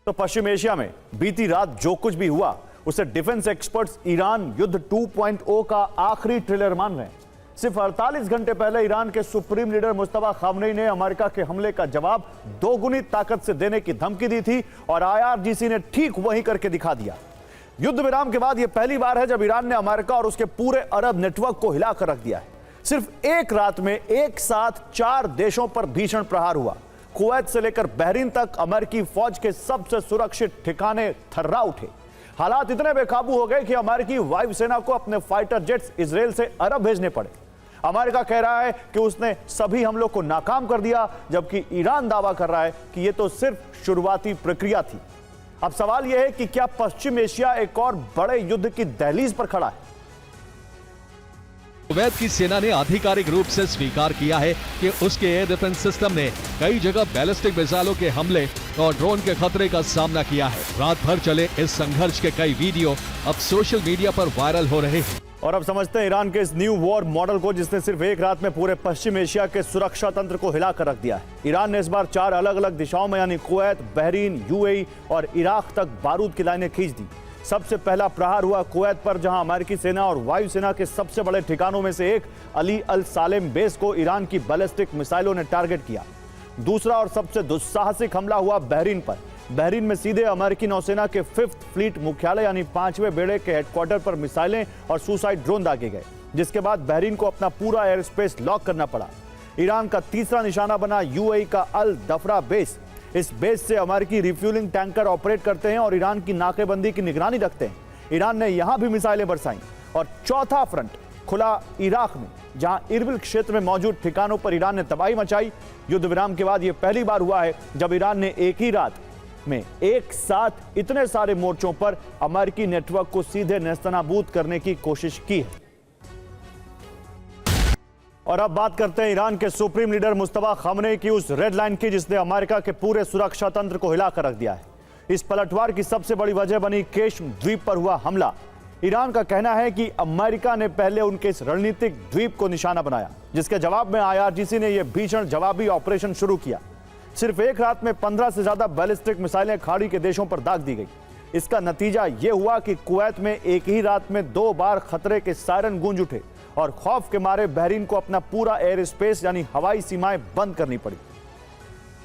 तो पश्चिम एशिया में बीती रात जो कुछ भी हुआ उसे डिफेंस एक्सपर्ट्स ईरान युद्ध 2.0 का आखिरी ट्रेलर मान रहे हैं। सिर्फ 48 घंटे पहले ईरान के सुप्रीम लीडर मुस्तफा खामनेई ने अमेरिका के हमले का जवाब दोगुनी ताकत से देने की धमकी दी थी और IRGC ने ठीक वही करके दिखा दिया। युद्ध विराम के बाद यह पहली बार है जब ईरान ने अमेरिका और उसके पूरे अरब नेटवर्क को हिलाकर रख दिया है। सिर्फ एक रात में एक साथ 4 देशों पर भीषण प्रहार हुआ। कुवैत से लेकर बहरीन तक अमेरिकी फौज के सबसे सुरक्षित ठिकाने थर्रा उठे। हालात इतने बेकाबू हो गए कि अमेरिकी वायुसेना को अपने फाइटर जेट्स इजराइल से अरब भेजने पड़े। अमेरिका कह रहा है कि उसने सभी हमलों को नाकाम कर दिया, जबकि ईरान दावा कर रहा है कि यह तो सिर्फ शुरुआती प्रक्रिया थी। अब सवाल यह है कि क्या पश्चिम एशिया एक और बड़े युद्ध की दहलीज पर खड़ा है? कुवैत की सेना ने आधिकारिक रूप से स्वीकार किया है कि उसके एयर डिफेंस सिस्टम ने कई जगह बैलिस्टिक मिसाइलों के हमले और ड्रोन के खतरे का सामना किया है। रात भर चले इस संघर्ष के कई वीडियो अब सोशल मीडिया पर वायरल हो रहे हैं। और अब समझते हैं ईरान के इस न्यू वॉर मॉडल को, जिसने सिर्फ एक रात में पूरे पश्चिम एशिया के सुरक्षा तंत्र को हिलाकर रख दिया है। ईरान ने इस बार 4 अलग अलग दिशाओं में यानी कुवैत, बहरीन, UAE और इराक तक बारूद की लाइनें खींच दी। सबसे पहला प्रहार हुआ कुवैत पर, जहां अमेरिकी सेना और वायुसेना के सबसे बड़े ठिकानों में से एक अली अल सालेम बेस को ईरान की बैलिस्टिक मिसाइलों ने टारगेट किया। दूसरा और सबसे दुस्साहसिक हमला हुआ बहरीन पर। बहरीन में सीधे अमेरिकी नौसेना के 5th फ्लीट मुख्यालय यानी 5वें बेड़े के हेडक्वार्टर पर मिसाइलें और सुसाइड ड्रोन दागे गए, जिसके बाद बहरीन को अपना पूरा एयर स्पेस लॉक करना पड़ा। ईरान का तीसरा निशाना बना UAE का अल दफरा बेस। इस बेस से अमेरिकी रिफ्यूलिंग टैंकर ऑपरेट करते हैं और ईरान की नाकेबंदी की निगरानी रखते हैं। ईरान ने यहां भी मिसाइलें बरसाईं। और चौथा फ्रंट खुला इराक में, जहां इरबिल क्षेत्र में मौजूद ठिकानों पर ईरान ने तबाही मचाई। युद्ध विराम के बाद यह पहली बार हुआ है जब ईरान ने एक ही रात में एक साथ इतने सारे मोर्चों पर अमेरिकी नेटवर्क को सीधे नेस्तनाबूद करने की कोशिश की है। और अब बात करते हैं ईरान के सुप्रीम लीडर मुस्तफा खामनेई की उस रेड लाइन की, जिसने अमेरिका के पूरे सुरक्षा तंत्र को हिलाकर रख दिया है। इस पलटवार की सबसे बड़ी वजह बनी केश्म द्वीप पर हुआ हमला। ईरान का कहना है कि अमेरिका ने पहले उनके इस रणनीतिक द्वीप को निशाना बनाया, जिसके जवाब में IRGC ने यह भीषण जवाबी ऑपरेशन शुरू किया। सिर्फ एक रात में 15 से ज्यादा बैलिस्टिक मिसाइलें खाड़ी के देशों पर दाग दी गई। इसका नतीजा यह हुआ कि कुवैत में एक ही रात में 2 बार खतरे के सायरन गूंज उठे और खौफ के मारे बहरीन को अपना पूरा एयर स्पेस यानी हवाई सीमाएं बंद करनी पड़ी।